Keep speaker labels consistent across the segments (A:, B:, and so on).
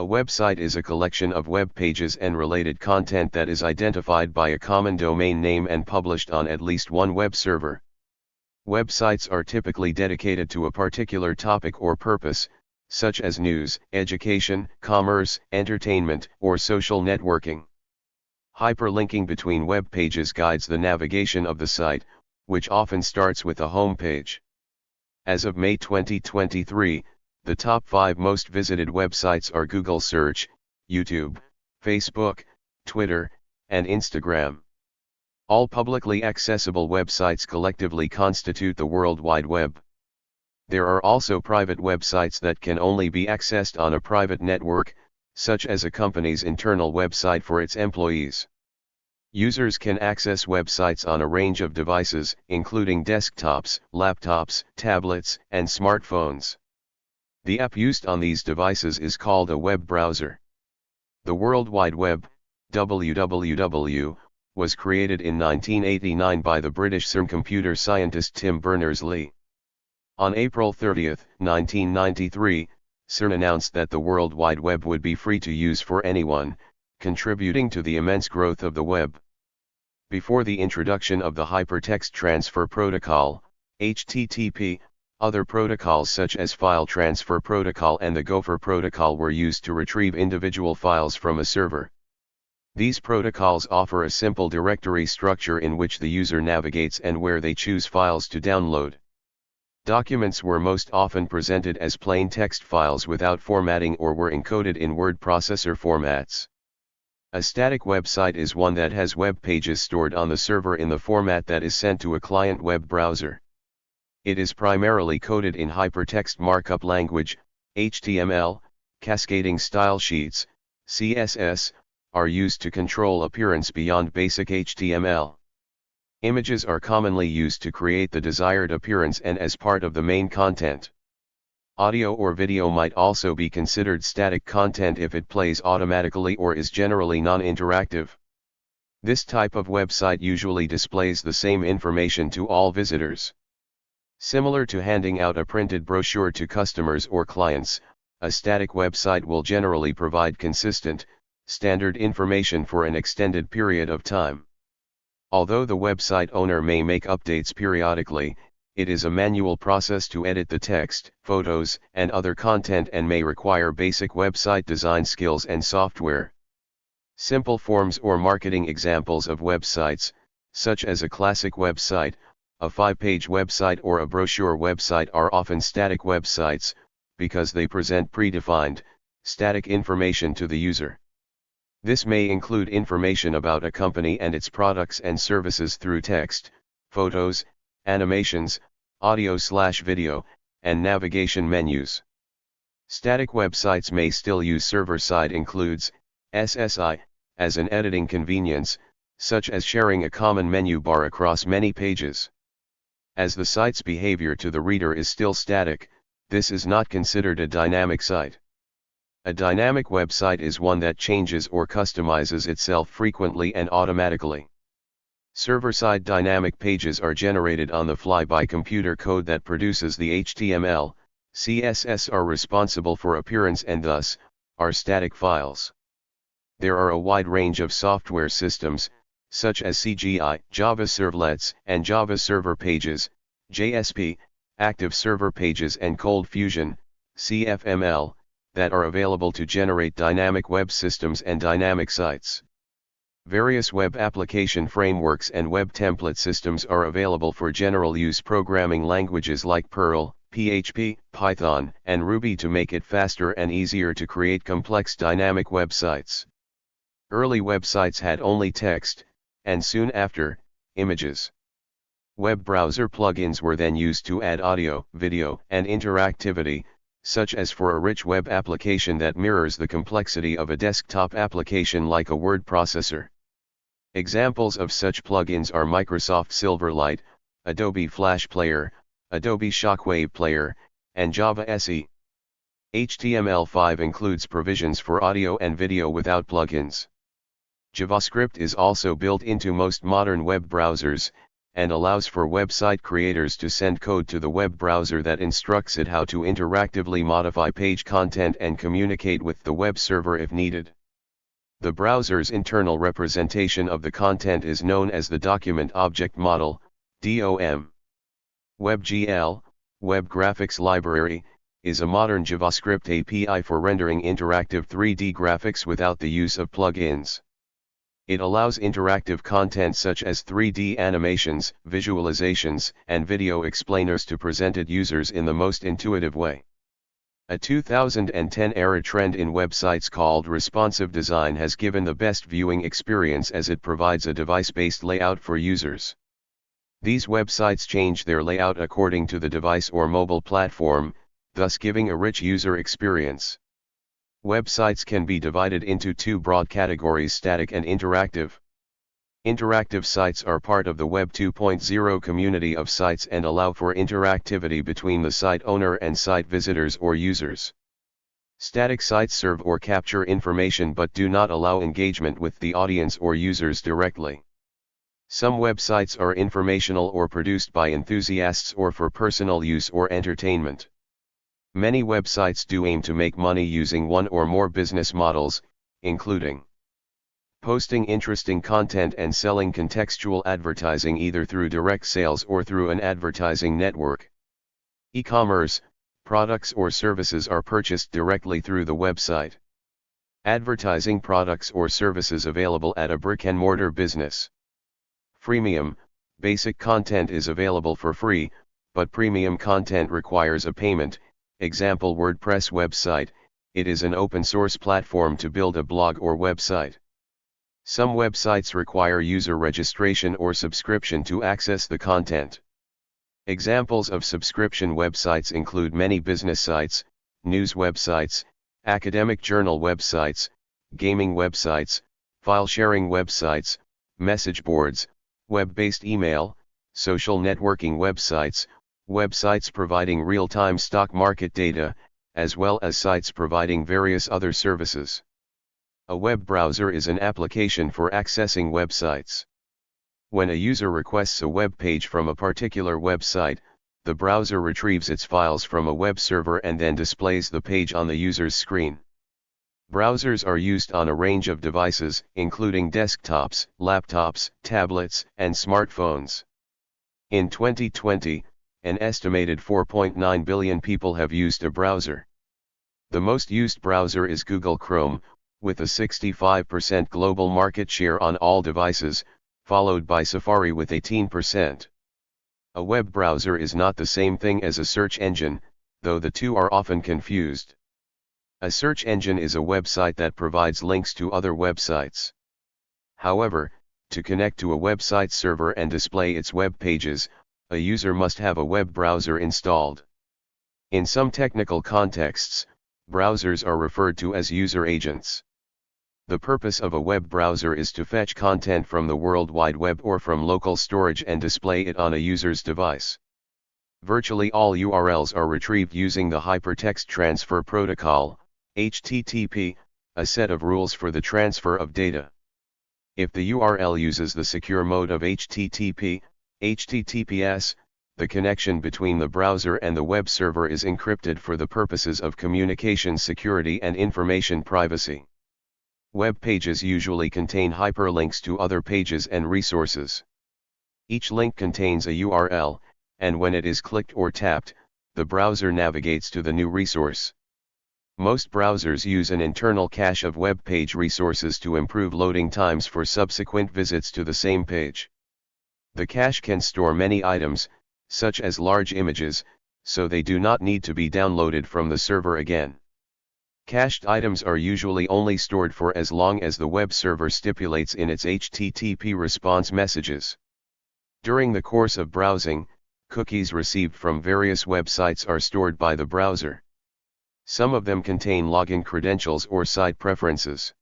A: A website is a collection of web pages and related content that is identified by a common domain name and published on at least one web server. Websites are typically dedicated to a particular topic or purpose, such as news, education, commerce, entertainment, or social networking. Hyperlinking between web pages guides the navigation of the site, which often starts with a home page. As of May 2023, the top 5 most visited websites are Google Search, YouTube, Facebook, Twitter, and Instagram. All publicly accessible websites collectively constitute the World Wide Web. There are also private websites that can only be accessed on a private network, such as a company's internal website for its employees. Users can access websites on a range of devices, including desktops, laptops, tablets, and smartphones. The app used on these devices is called a web browser. The World Wide Web, WWW, was created in 1989 by the British computer scientist Tim Berners-Lee. On April 30, 1993, CERN announced that the World Wide Web would be free to use for anyone, contributing to the immense growth of the web. Before the introduction of the Hypertext Transfer Protocol, HTTP, other protocols such as File Transfer Protocol and the Gopher Protocol were used to retrieve individual files from a server. These protocols offer a simple directory structure in which the user navigates and where they choose files to download. Documents were most often presented as plain text files without formatting or were encoded in word processor formats. A static website is one that has web pages stored on the server in the format that is sent to a client web browser. It is primarily coded in Hypertext Markup Language, HTML, Cascading Style Sheets, CSS, are used to control appearance beyond basic HTML. Images are commonly used to create the desired appearance and as part of the main content. Audio or video might also be considered static content if it plays automatically or is generally non-interactive. This type of website usually displays the same information to all visitors. Similar to handing out a printed brochure to customers or clients, a static website will generally provide consistent, standard information for an extended period of time. Although the website owner may make updates periodically, it is a manual process to edit the text, photos, and other content and may require basic website design skills and software. Simple forms or marketing examples of websites, such as a classic website, a 5-page website or a brochure website are often static websites, because they present predefined, static information to the user. This may include information about a company and its products and services through text, photos, animations, audio/video, and navigation menus. Static websites may still use server-side includes, SSI, as an editing convenience, such as sharing a common menu bar across many pages. As the site's behavior to the reader is still static, this is not considered a dynamic site. A dynamic website is one that changes or customizes itself frequently and automatically. Server-side dynamic pages are generated on the fly by computer code that produces the HTML, CSS are responsible for appearance and thus, are static files. There are a wide range of software systems, such as CGI, Java Servlets, and Java Server Pages, JSP, Active Server Pages and Cold Fusion, CFML, that are available to generate dynamic web systems and dynamic sites. Various web application frameworks and web template systems are available for general use programming languages like Perl, PHP, Python, and Ruby to make it faster and easier to create complex dynamic websites. Early websites had only text, and soon after, images. Web browser plugins were then used to add audio, video, and interactivity, such as for a rich web application that mirrors the complexity of a desktop application like a word processor. Examples of such plugins are Microsoft Silverlight, Adobe Flash Player, Adobe Shockwave Player, and Java SE. HTML5 includes provisions for audio and video without plugins. JavaScript is also built into most modern web browsers, and allows for website creators to send code to the web browser that instructs it how to interactively modify page content and communicate with the web server if needed. The browser's internal representation of the content is known as the Document Object Model, DOM. WebGL, Web Graphics Library, is a modern JavaScript API for rendering interactive 3D graphics without the use of plugins. It allows interactive content such as 3D animations, visualizations, and video explainers to presented users in the most intuitive way. A 2010 era trend in websites called responsive design has given the best viewing experience as it provides a device-based layout for users. These websites change their layout according to the device or mobile platform, thus giving a rich user experience. Websites can be divided into two broad categories: static and interactive. Interactive sites are part of the Web 2.0 community of sites and allow for interactivity between the site owner and site visitors or users. Static sites serve or capture information but do not allow engagement with the audience or users directly. Some websites are informational or produced by enthusiasts or for personal use or entertainment. Many websites do aim to make money using one or more business models, including posting interesting content and selling contextual advertising either through direct sales or through an advertising network. E-commerce, products or services are purchased directly through the website. Advertising products or services available at a brick-and-mortar business. Freemium, basic content is available for free, but premium content requires a payment. Example: WordPress website, it is an open source platform to build a blog or website. Some websites require user registration or subscription to access the content. Examples of subscription websites include many business sites, news websites, academic journal websites, gaming websites, file sharing websites, message boards, web-based email, social networking websites, websites providing real-time stock market data, as well as sites providing various other services. A web browser is an application for accessing websites. When a user requests a web page from a particular website, the browser retrieves its files from a web server and then displays the page on the user's screen. Browsers are used on a range of devices, including desktops, laptops, tablets, and smartphones. In 2020, an estimated 4.9 billion people have used a browser. The most used browser is Google Chrome, with a 65% global market share on all devices, followed by Safari with 18%. A web browser is not the same thing as a search engine, though the two are often confused. A search engine is a website that provides links to other websites. However, to connect to a website server and display its web pages, a user must have a web browser installed. In some technical contexts, browsers are referred to as user agents. The purpose of a web browser is to fetch content from the World Wide Web or from local storage and display it on a user's device. Virtually all URLs are retrieved using the Hypertext Transfer Protocol, HTTP, a set of rules for the transfer of data. If the URL uses the secure mode of HTTP, HTTPS, the connection between the browser and the web server is encrypted for the purposes of communication security and information privacy. Web pages usually contain hyperlinks to other pages and resources. Each link contains a URL, and when it is clicked or tapped, the browser navigates to the new resource. Most browsers use an internal cache of web page resources to improve loading times for subsequent visits to the same page. The cache can store many items, such as large images, so they do not need to be downloaded from the server again. Cached items are usually only stored for as long as the web server stipulates in its HTTP response messages. During the course of browsing, cookies received from various websites are stored by the browser. Some of them contain login credentials or site preferences.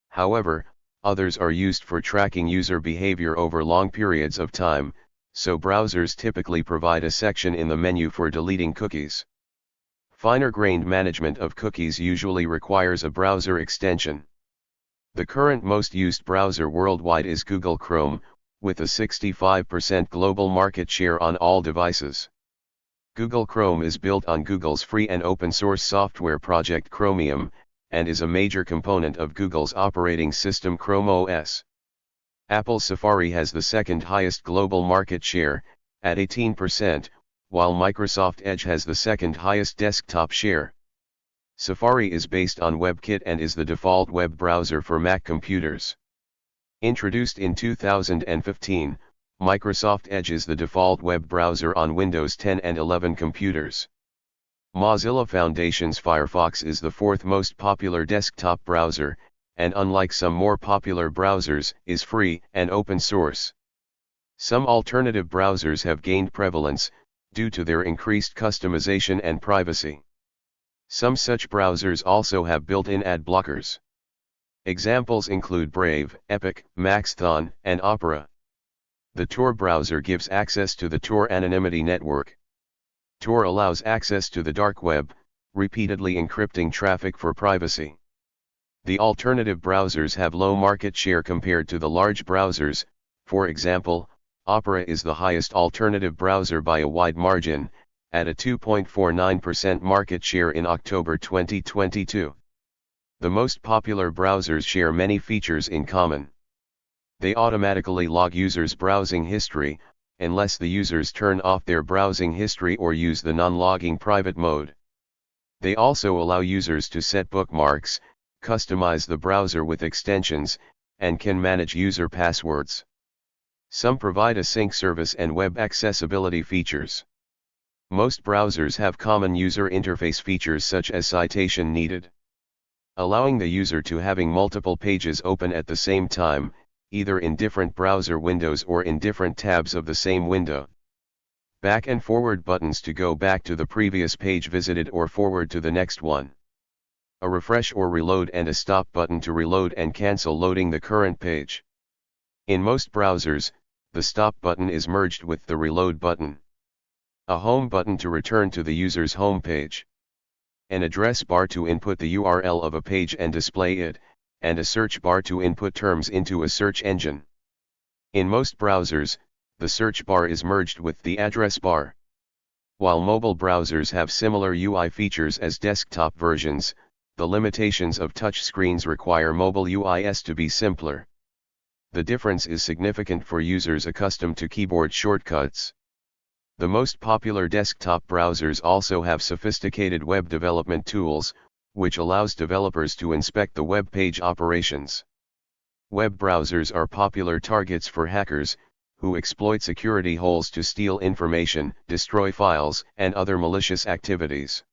A: However, others are used for tracking user behavior over long periods of time, so browsers typically provide a section in the menu for deleting cookies. Finer-grained management of cookies usually requires a browser extension. The current most used browser worldwide is Google Chrome, with a 65% global market share on all devices. Google Chrome is built on Google's free and open source software project Chromium, and is a major component of Google's operating system Chrome OS. Apple Safari has the second highest global market share, at 18%, while Microsoft Edge has the second highest desktop share. Safari is based on WebKit and is the default web browser for Mac computers. Introduced in 2015, Microsoft Edge is the default web browser on Windows 10 and 11 computers. Mozilla Foundation's Firefox is the fourth most popular desktop browser, and unlike some more popular browsers, is free and open source. Some alternative browsers have gained prevalence, due to their increased customization and privacy. Some such browsers also have built-in ad blockers. Examples include Brave, Epic, Maxthon, and Opera. The Tor browser gives access to the Tor anonymity network. Tor allows access to the dark web, repeatedly encrypting traffic for privacy. The alternative browsers have low market share compared to the large browsers. For example, Opera is the highest alternative browser by a wide margin, at a 2.49% market share in October 2022. The most popular browsers share many features in common. They automatically log users' browsing history, unless the users turn off their browsing history or use the non-logging private mode. They also allow users to set bookmarks, customize the browser with extensions, and can manage user passwords. Some provide a sync service and web accessibility features. Most browsers have common user interface features such as citation needed, allowing the user to having multiple pages open at the same time, either in different browser windows or in different tabs of the same window. Back and forward buttons to go back to the previous page visited or forward to the next one. A refresh or reload and a stop button to reload and cancel loading the current page. In most browsers, the stop button is merged with the reload button. A home button to return to the user's home page. An address bar to input the URL of a page and display it, and a search bar to input terms into a search engine. In most browsers, the search bar is merged with the address bar. While mobile browsers have similar UI features as desktop versions, the limitations of touchscreens require mobile UIs to be simpler. The difference is significant for users accustomed to keyboard shortcuts. The most popular desktop browsers also have sophisticated web development tools, which allows developers to inspect the web page operations. Web browsers are popular targets for hackers, who exploit security holes to steal information, destroy files, and other malicious activities.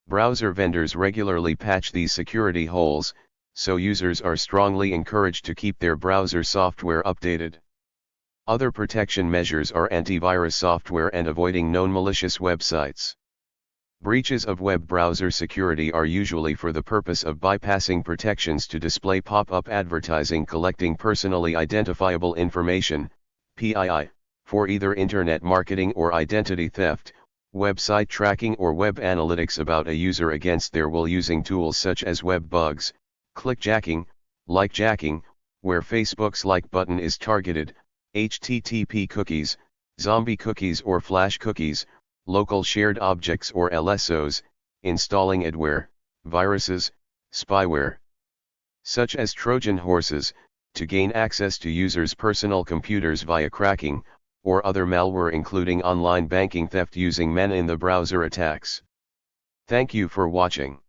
A: Browser vendors regularly patch these security holes, so users are strongly encouraged to keep their browser software updated. Other protection measures are antivirus software and avoiding known malicious websites. Breaches of web browser security are usually for the purpose of bypassing protections to display pop-up advertising collecting personally identifiable information, PII, for either internet marketing or identity theft, website tracking or web analytics about a user against their will using tools such as web bugs, clickjacking, likejacking, where Facebook's like button is targeted, HTTP cookies, zombie cookies or flash cookies, local shared objects or LSOs, installing adware, viruses, spyware, such as Trojan horses, to gain access to users' personal computers via cracking, or other malware including online banking theft using men in the browser attacks. Thank you for watching.